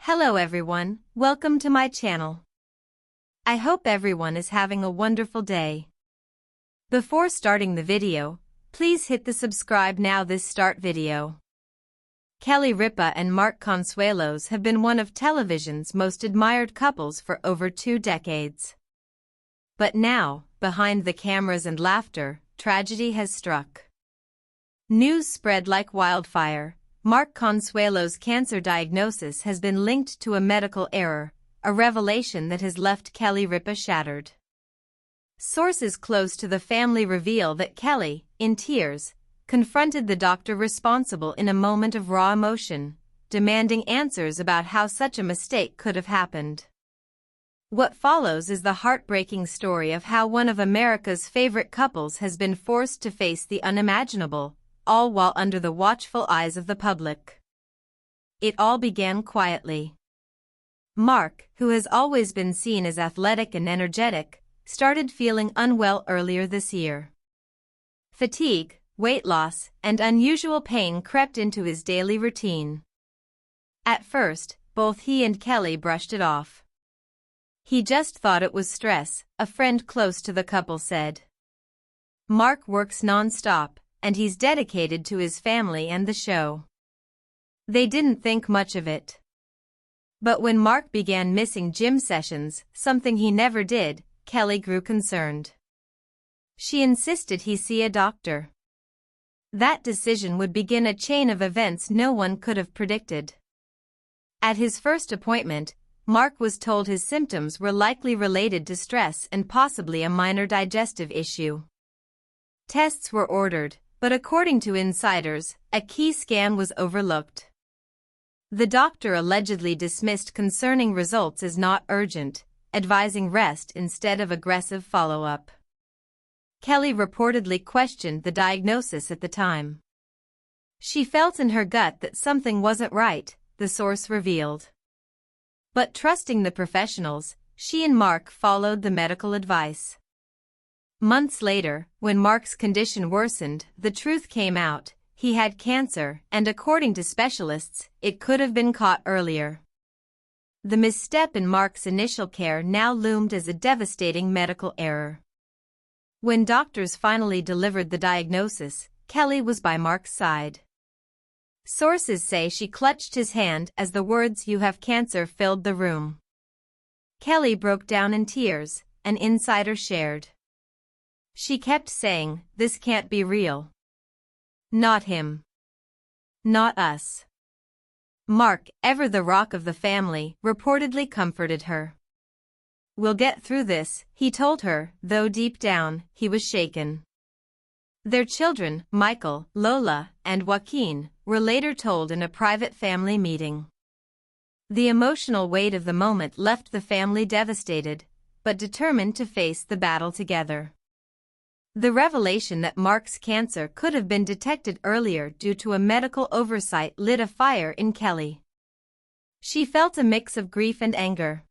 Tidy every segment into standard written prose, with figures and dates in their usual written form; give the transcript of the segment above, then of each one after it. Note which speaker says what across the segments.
Speaker 1: Hello everyone, welcome to my channel. I hope everyone is having a wonderful day. Before starting the video, please hit the subscribe now. This start video. Kelly Ripa and Mark Consuelos have been one of television's most admired couples for over 2 decades. But now, behind the cameras and laughter, tragedy has struck. News spread like wildfire. Mark Consuelos' cancer diagnosis has been linked to a medical error, a revelation that has left Kelly Ripa shattered. Sources close to the family reveal that Kelly, in tears, confronted the doctor responsible in a moment of raw emotion, demanding answers about how such a mistake could have happened. What follows is the heartbreaking story of how one of America's favorite couples has been forced to face the unimaginable, all while under the watchful eyes of the public. It all began quietly. Mark, who has always been seen as athletic and energetic, started feeling unwell earlier this year. Fatigue, weight loss, and unusual pain crept into his daily routine. At first, both he and Kelly brushed it off. He just thought it was stress, a friend close to the couple said. Mark works non-stop, and he's dedicated to his family and the show. They didn't think much of it. But when Mark began missing gym sessions, something he never did, Kelly grew concerned. She insisted he see a doctor. That decision would begin a chain of events no one could have predicted. At his first appointment, Mark was told his symptoms were likely related to stress and possibly a minor digestive issue. Tests were ordered, but according to insiders, a key scan was overlooked. The doctor allegedly dismissed concerning results as not urgent, advising rest instead of aggressive follow-up. Kelly reportedly questioned the diagnosis at the time. She felt in her gut that something wasn't right, the source revealed. But trusting the professionals, she and Mark followed the medical advice. Months later, when Mark's condition worsened, the truth came out. He had cancer, and according to specialists, it could have been caught earlier. The misstep in Mark's initial care now loomed as a devastating medical error. When doctors finally delivered the diagnosis, Kelly was by Mark's side. Sources say she clutched his hand as the words "you have cancer" filled the room. Kelly broke down in tears, an insider shared. She kept saying, "This can't be real. Not him. Not us." Mark, ever the rock of the family, reportedly comforted her. "We'll get through this," he told her, though deep down, he was shaken. Their children, Michael, Lola, and Joaquin, were later told in a private family meeting. The emotional weight of the moment left the family devastated, but determined to face the battle together. The revelation that Mark's cancer could have been detected earlier due to a medical oversight lit a fire in Kelly. She felt a mix of grief and anger.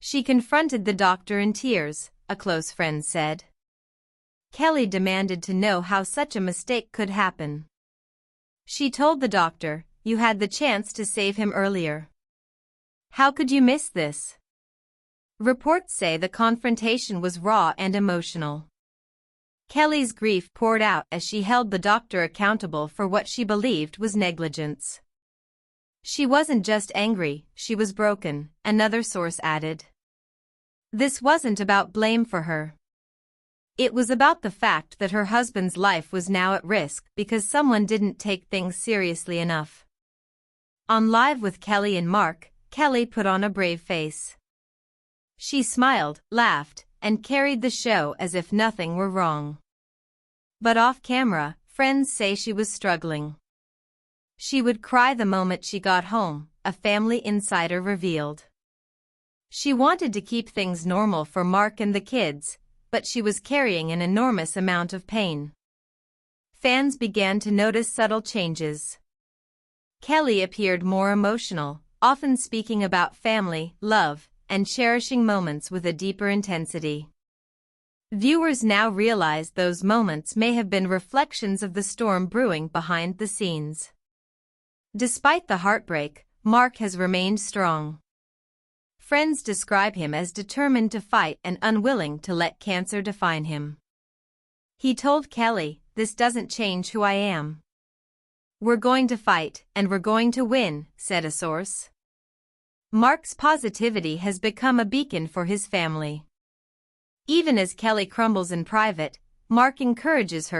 Speaker 1: She confronted the doctor in tears, a close friend said. Kelly demanded to know how such a mistake could happen. She told the doctor, "You had the chance to save him earlier. How could you miss this?" Reports say the confrontation was raw and emotional. Kelly's grief poured out as she held the doctor accountable for what she believed was negligence. She wasn't just angry, she was broken, another source added. This wasn't about blame for her. It was about the fact that her husband's life was now at risk because someone didn't take things seriously enough. On Live with Kelly and Mark, Kelly put on a brave face. She smiled, laughed, and carried the show as if nothing were wrong. But off camera, friends say she was struggling. She would cry the moment she got home, a family insider revealed. She wanted to keep things normal for Mark and the kids, but she was carrying an enormous amount of pain. Fans began to notice subtle changes. Kelly appeared more emotional, often speaking about family, love, and cherishing moments with a deeper intensity. Viewers now realize those moments may have been reflections of the storm brewing behind the scenes. Despite the heartbreak, Mark has remained strong. Friends describe him as determined to fight and unwilling to let cancer define him. He told Kelly, "This doesn't change who I am. We're going to fight, and we're going to win," said a source. Mark's positivity has become a beacon for his family. Even as Kelly crumbles in private, Mark encourages her